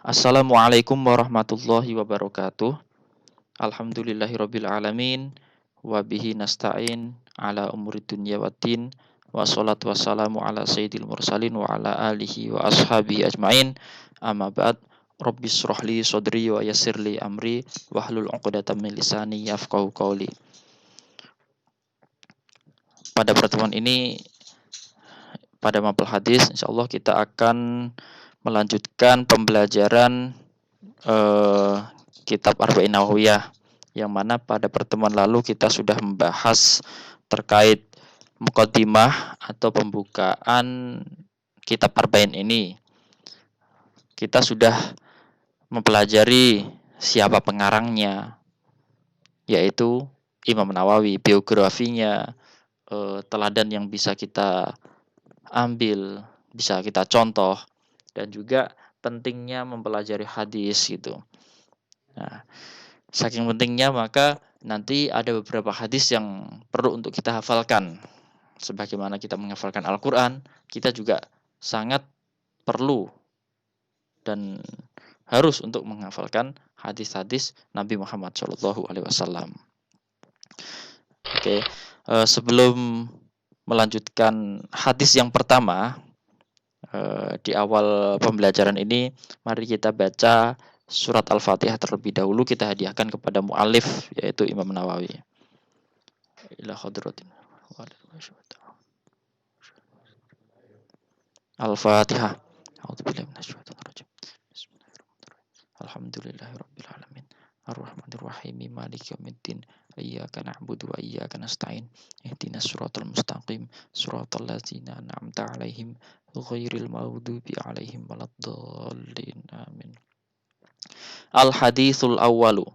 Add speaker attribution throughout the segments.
Speaker 1: Assalamualaikum warahmatullahi wabarakatuh. Alhamdulillahirabbil alamin wa bihi nasta'in ala umuri dunya waddin. Wassalatu wassalamu ala sayyidil mursalin wa ala alihi wa ashabihi ajmain. Amma ba'd. Rabbis shrahli sadri wa yassirli amri wahlul 'uqdatam min lisani yafqahu qawli. Pada pertemuan ini pada mapel hadis insyaallah kita akan melanjutkan pembelajaran kitab Arba'in Nawawiyah, yang mana pada pertemuan lalu kita sudah membahas terkait muqaddimah atau pembukaan kitab Arba'in ini. Kita sudah mempelajari siapa pengarangnya, yaitu Imam Nawawi, biografinya, teladan yang bisa kita ambil, bisa kita contoh, dan juga pentingnya mempelajari hadis gitu. Nah, saking pentingnya maka nanti ada beberapa hadis yang perlu untuk kita hafalkan. Sebagaimana kita menghafalkan Al-Quran, kita juga sangat perlu dan harus untuk menghafalkan hadis-hadis Nabi Muhammad SAW. Oke, sebelum melanjutkan hadis yang pertama, di awal pembelajaran ini, mari kita baca surat Al-Fatihah terlebih dahulu. Kita hadiahkan kepada mu'alif, yaitu Imam Nawawi. Ila hadratin Al-Fatihah. A'udzubillahi minasyaitonir rajim. Bismillahirrahmanirrahim. Alhamdulillahirabbil alamin. Ar-Rahmanir-Rahim. Maliki yaumiddin. Iyyaka na'budu wa iyyaka nasta'in. Ihdinas siratal mustaqim. Siratal ladzina an'amta 'alaihim ghairil maghdubi 'alaihim waladdallin. Amin. Al-hadisul awwalu.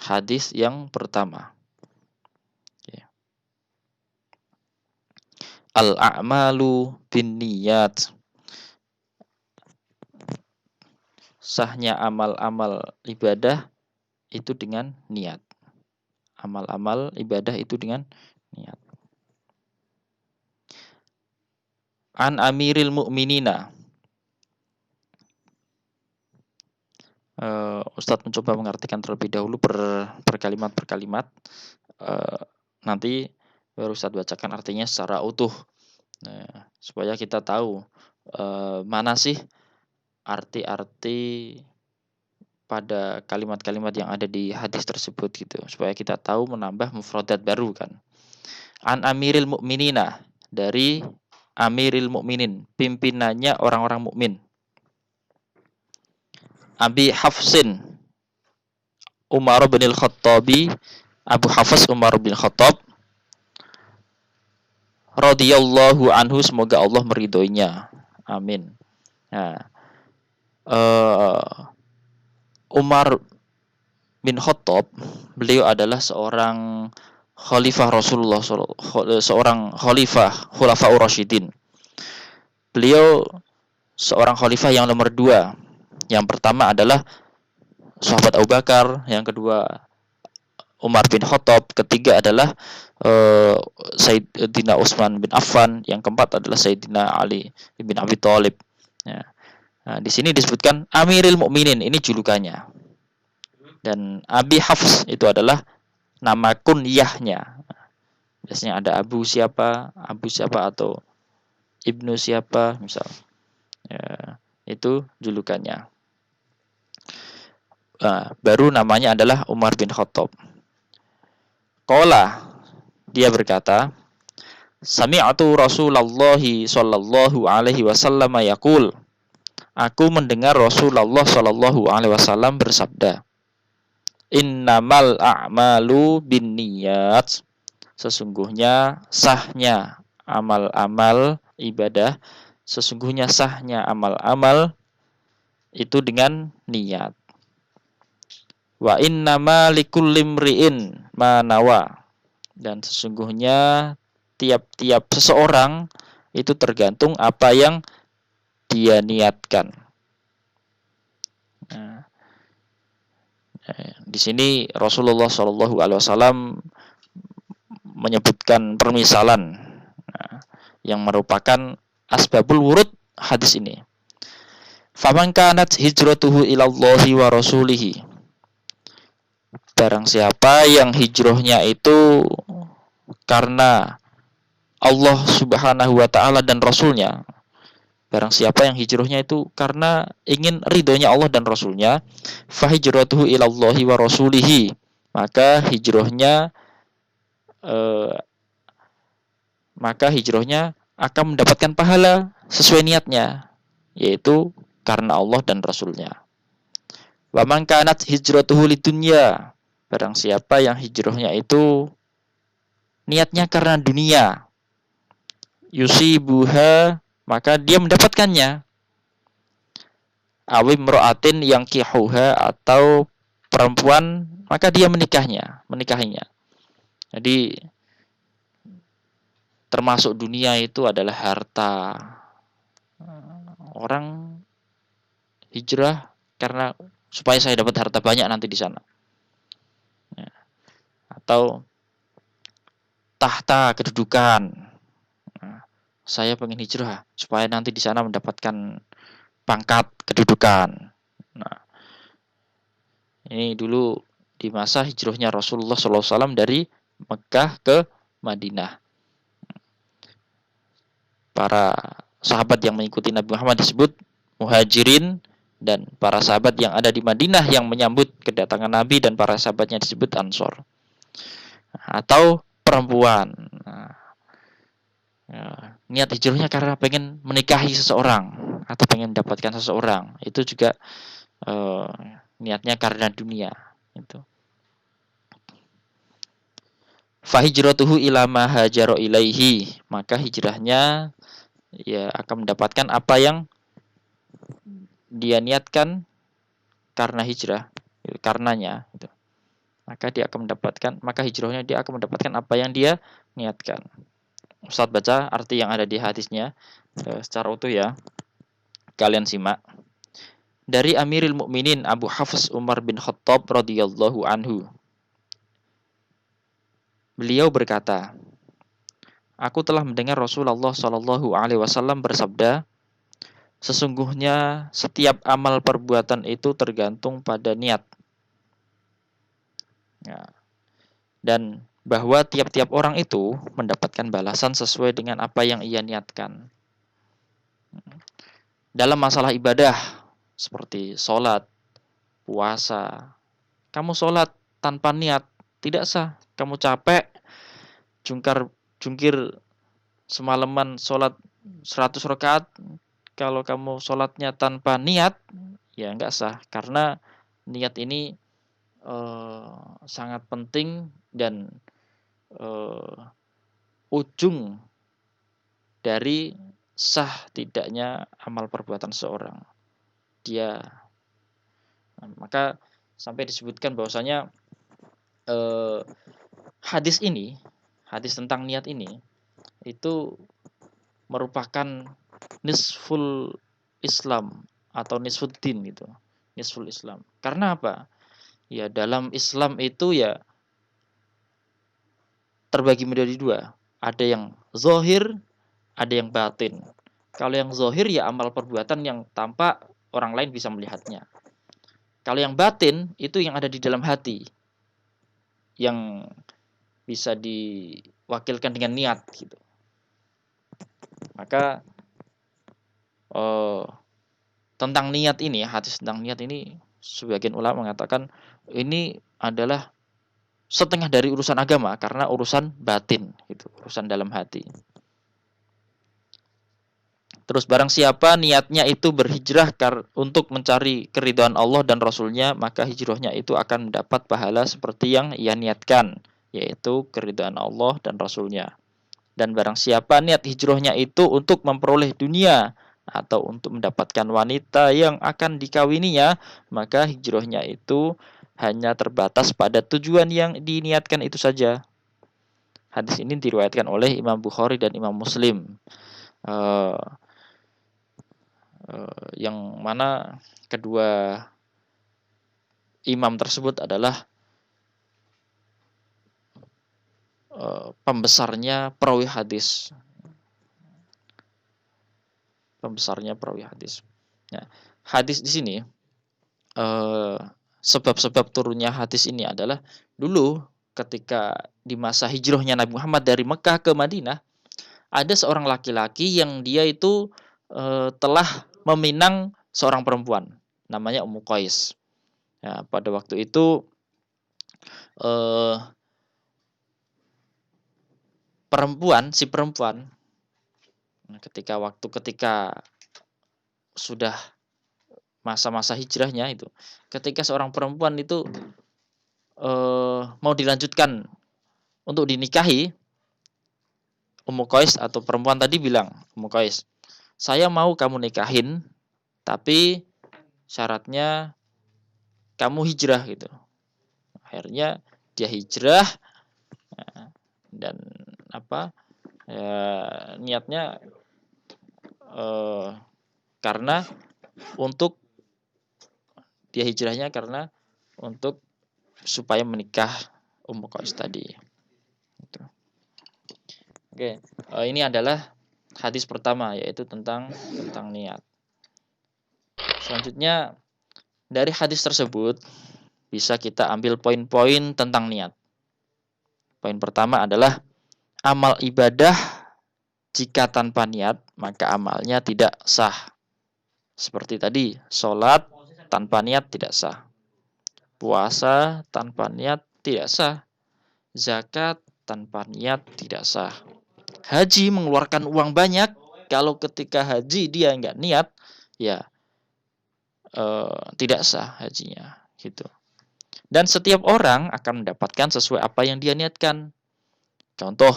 Speaker 1: Hadis yang pertama. Al-a'malu binniyat. Sahnya amal-amal ibadah itu dengan niat. Amal-amal ibadah itu dengan niat. An amiril mu'minina. Ustadz mencoba mengartikan terlebih dahulu per kalimat per kalimat. Nanti baru Ustadz bacakan artinya secara utuh. Supaya kita tahu mana sih arti-arti pada kalimat-kalimat yang ada di hadis tersebut gitu, supaya kita tahu menambah mufradat baru kan. An amiril mu'minina, dari amiril mu'minin, pimpinannya orang-orang mukmin. Abi Hafsin Umar bin Al-Khattabi, Abu Hafs Umar bin Khattab radhiyallahu anhu, semoga Allah meridhoinya. Amin. Nah, Umar bin Khattab, beliau adalah seorang khalifah Rasulullah, seorang khalifah Khulafaur Rasyidin. Beliau seorang khalifah yang nomor 2. Yang pertama adalah sahabat Abu Bakar, yang kedua Umar bin Khattab, ketiga adalah Sayyidina Utsman bin Affan, yang keempat adalah Sayyidina Ali bin Abi Thalib. Ya. Nah, di sini disebutkan Amiril Mukminin, ini julukannya. Dan Abi Hafs itu adalah nama kunyahnya. Biasanya ada Abu siapa atau Ibnu siapa misal. Ya, itu julukannya. Baru namanya adalah Umar bin Khattab. Qala, dia berkata, sami'tu Rasulullah sallallahu alaihi wasallam yaqul. Aku mendengar Rasulullah sallallahu alaihi wasallam bersabda, innamal a'malu binniyat. Sesungguhnya sahnya amal-amal ibadah, sesungguhnya sahnya amal-amal itu dengan niat. Wa innama likulli imri'in ma nawa. Dan sesungguhnya tiap-tiap seseorang itu tergantung apa yang dia niatkan. Nah, di sini Rasulullah SAW menyebutkan permisalan yang merupakan asbabul wurud hadis ini. Faman kanat hijratuhu ilallahi wa rasulihi. Barang siapa yang hijrahnya itu karena Allah Subhanahu wa taala dan rasulnya. Barang siapa yang hijrahnya itu karena ingin ridhonya Allah dan rasulnya, fa hijratuhu ilallahi wa rasulihi. Maka hijrahnya eh, akan mendapatkan pahala sesuai niatnya, yaitu karena Allah dan rasulnya. Wa man kanat hijratuhu lidunya. Barang siapa yang hijrahnya itu niatnya karena dunia, yusibuha, maka dia mendapatkannya. Awim ro'atin yang kihuha, atau perempuan, maka dia menikahinya. Jadi termasuk dunia itu adalah harta. Orang hijrah karena supaya saya dapat harta banyak nanti di sana. Ya. Atau tahta, kedudukan. Nah, saya pengen hijrah supaya nanti di sana mendapatkan pangkat, kedudukan. Nah, ini dulu di masa hijrahnya Rasulullah SAW dari Mekah ke Madinah. Para sahabat yang mengikuti Nabi Muhammad disebut muhajirin, dan para sahabat yang ada di Madinah yang menyambut kedatangan Nabi dan para sahabatnya disebut ansor. Atau perempuan. Nah, ya, niat hijrahnya karena pengen menikahi seseorang atau pengen mendapatkan seseorang, itu juga niatnya karena dunia. Itu. Fahijratuhu ila ma hajara ilaihi, maka hijrahnya ya akan mendapatkan apa yang dia niatkan karena hijrah, karenanya gitu. Maka hijrahnya dia akan mendapatkan apa yang dia niatkan. Ustaz baca arti yang ada di hadisnya secara utuh ya. Kalian simak. Dari Amirul Mukminin Abu Hafs Umar bin Khattab radhiyallahu anhu. Beliau berkata, aku telah mendengar Rasulullah Shallallahu Alaihi Wasallam bersabda, sesungguhnya setiap amal perbuatan itu tergantung pada niat. Ya. Dan bahwa tiap-tiap orang itu mendapatkan balasan sesuai dengan apa yang ia niatkan. Dalam masalah ibadah, seperti sholat, puasa, kamu sholat tanpa niat, tidak sah. Kamu capek, jungkir semalaman sholat 100 rakaat, kalau kamu sholatnya tanpa niat, ya nggak sah. Karena niat ini sangat penting dan ujung dari sah tidaknya amal perbuatan seorang. Maka sampai disebutkan bahwasanya hadis tentang niat ini itu merupakan nisful Islam atau nisfuddin gitu. Nisful Islam. Karena apa? Ya dalam Islam itu ya terbagi menjadi dua. Ada yang zahir, ada yang batin. Kalau yang zahir ya amal perbuatan yang tampak orang lain bisa melihatnya. Kalau yang batin itu yang ada di dalam hati, yang bisa diwakilkan dengan niat gitu. Maka tentang niat ini, hadis tentang niat ini, sebagian ulama mengatakan ini adalah setengah dari urusan agama karena urusan batin, gitu, urusan dalam hati. Terus barang siapa niatnya itu berhijrah untuk mencari keridhaan Allah dan Rasulnya, maka hijrahnya itu akan mendapat pahala seperti yang ia niatkan, yaitu keridhaan Allah dan Rasulnya. Dan barang siapa niat hijrahnya itu untuk memperoleh dunia atau untuk mendapatkan wanita yang akan dikawininya, maka hijrahnya itu hanya terbatas pada tujuan yang diniatkan itu saja. Hadis ini diriwayatkan oleh Imam Bukhari dan Imam Muslim. Yang mana kedua imam tersebut adalah pembesarnya perawi hadis. Nah, hadis di sini sebab-sebab turunnya hadis ini adalah dulu ketika di masa hijrahnya Nabi Muhammad dari Mekah ke Madinah, ada seorang laki-laki yang dia itu telah meminang seorang perempuan namanya Ummu Qais. Ya, pada waktu itu eh, si perempuan ketika sudah masa-masa hijrahnya itu, ketika seorang perempuan itu mau dilanjutkan untuk dinikahi, Ummu Qais atau perempuan tadi bilang, Ummu Qais, saya mau kamu nikahin, tapi syaratnya kamu hijrah gitu. Akhirnya dia hijrah dan apa? Ya, niatnya karena untuk dia hijrahnya karena untuk supaya menikah Ummu Qais tadi. Gitu. Oke, ini adalah hadis pertama yaitu tentang niat. Selanjutnya dari hadis tersebut bisa kita ambil poin-poin tentang niat. Poin pertama adalah amal ibadah jika tanpa niat maka amalnya tidak sah. Seperti tadi, sholat tanpa niat tidak sah. Puasa tanpa niat tidak sah. Zakat tanpa niat tidak sah. Haji mengeluarkan uang banyak, kalau ketika haji dia nggak niat, ya tidak sah hajinya, gitu. Dan setiap orang akan mendapatkan sesuai apa yang dia niatkan. Contoh,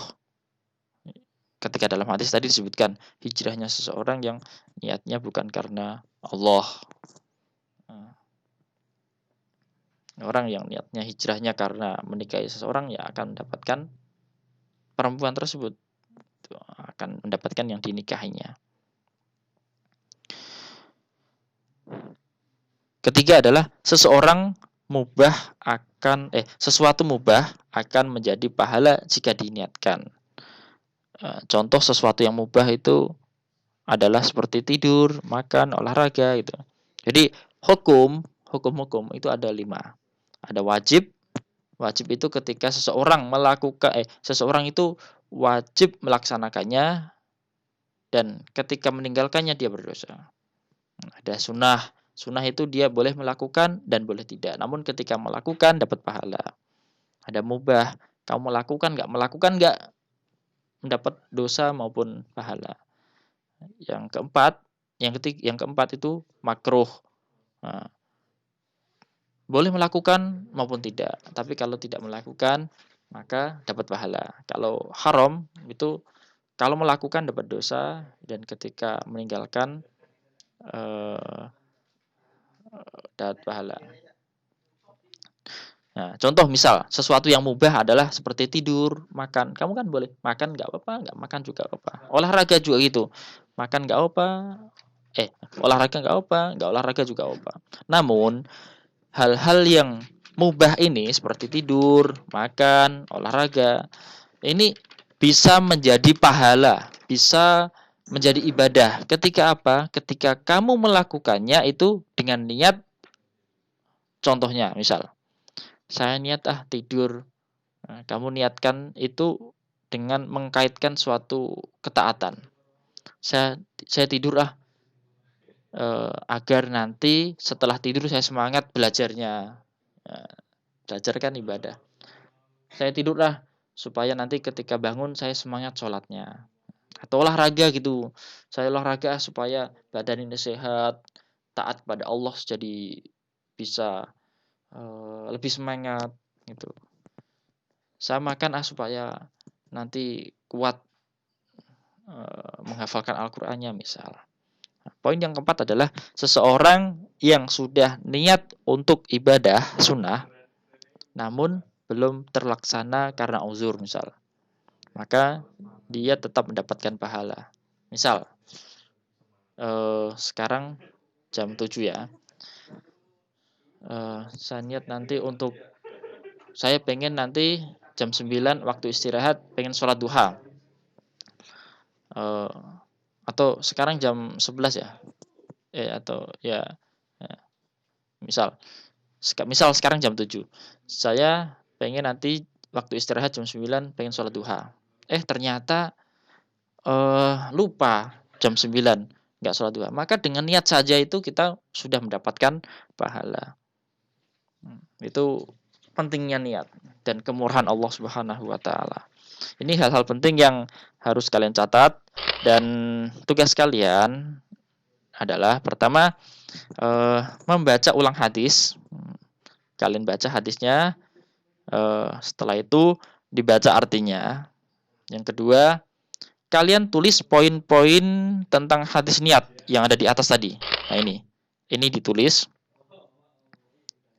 Speaker 1: ketika dalam hadis tadi disebutkan hijrahnya seseorang yang niatnya bukan karena Allah. Orang yang niatnya hijrahnya karena menikahi seseorang ya akan mendapatkan perempuan tersebut, akan mendapatkan yang dinikahinya. Ketiga adalah sesuatu mubah akan menjadi pahala jika diniatkan. Contoh sesuatu yang mubah itu adalah seperti tidur, makan, olahraga gitu. Jadi hukum itu ada 5. Ada wajib. Wajib itu ketika seseorang itu wajib melaksanakannya dan ketika meninggalkannya dia berdosa. Ada sunnah. Sunnah itu dia boleh melakukan dan boleh tidak. Namun ketika melakukan dapat pahala. Ada mubah. Kamu melakukan nggak mendapat dosa maupun pahala. Yang keempat itu makruh. Nah, boleh melakukan maupun tidak. Tapi kalau tidak melakukan maka dapat pahala. Kalau haram itu kalau melakukan dapat dosa dan ketika meninggalkan dapat pahala. Nah, contoh misal sesuatu yang mubah adalah seperti tidur, makan. Kamu kan boleh makan nggak apa-apa, nggak makan juga apa. Olahraga juga gitu. Makan nggak apa, olahraga nggak apa, nggak olahraga juga apa. Namun hal-hal yang mubah ini seperti tidur, makan, olahraga, ini bisa menjadi pahala, bisa menjadi ibadah. Ketika apa? Ketika kamu melakukannya itu dengan niat, contohnya misal, saya niat tidur. Nah, kamu niatkan itu dengan mengkaitkan suatu ketaatan. Saya tidur agar nanti setelah tidur saya semangat belajarnya. Belajar kan ibadah. Saya tidur supaya nanti ketika bangun saya semangat sholatnya. Atau olahraga gitu. Saya olahraga supaya badan ini sehat, taat pada Allah jadi bisa lebih semangat gitu. Saya makan supaya nanti kuat menghafalkan Al-Qur'annya misal. Poin yang keempat adalah seseorang yang sudah niat untuk ibadah sunnah namun belum terlaksana karena uzur misal. Maka dia tetap mendapatkan pahala. Misal sekarang jam 7 ya. Saya niat nanti saya pengen nanti jam 9 waktu istirahat pengen sholat duha. Atau sekarang jam 11 ya. atau ya, ya, misal misal sekarang jam 7. Saya pengen nanti waktu istirahat jam 9 pengen sholat duha. Ternyata lupa jam 9 nggak sholat duha. Maka dengan niat saja itu kita sudah mendapatkan pahala. Itu pentingnya niat dan kemurahan Allah Subhanahu wa taala. Ini hal-hal penting yang harus kalian catat, dan tugas kalian adalah pertama membaca ulang hadis. Kalian baca hadisnya, setelah itu dibaca artinya. Yang kedua, kalian tulis poin-poin tentang hadis niat yang ada di atas tadi. Nah, ini ditulis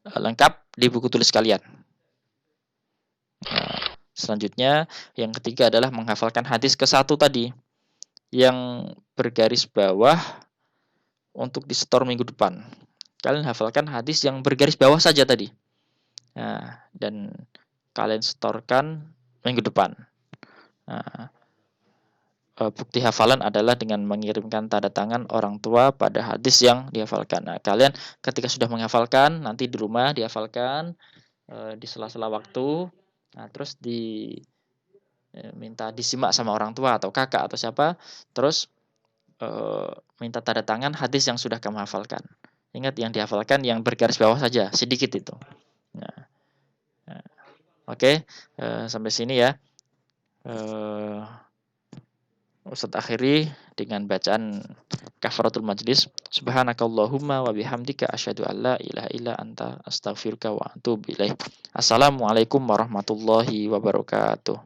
Speaker 1: lengkap di buku tulis kalian. Nah, selanjutnya yang ketiga adalah menghafalkan hadis ke-1 tadi yang bergaris bawah untuk disetor minggu depan. Kalian hafalkan hadis yang bergaris bawah saja tadi. Nah, dan kalian setorkan minggu depan. Nah, bukti hafalan adalah dengan mengirimkan tanda tangan orang tua pada hadis yang dihafalkan. Nah, kalian ketika sudah menghafalkan, nanti di rumah dihafalkan di sela-sela waktu. Nah, terus minta disimak sama orang tua atau kakak atau siapa, terus minta tanda tangan hadis yang sudah kamu hafalkan. Ingat, yang dihafalkan yang bergaris bawah saja, sedikit itu. Nah, oke, sampai sini ya. Ustadz akhiri dengan bacaan kafaratul majlis. Subhanakallahumma wa bihamdika asyhadu an la ilaha illa anta astaghfiruka wa atubu ilaik. Assalamualaikum warahmatullahi wabarakatuh.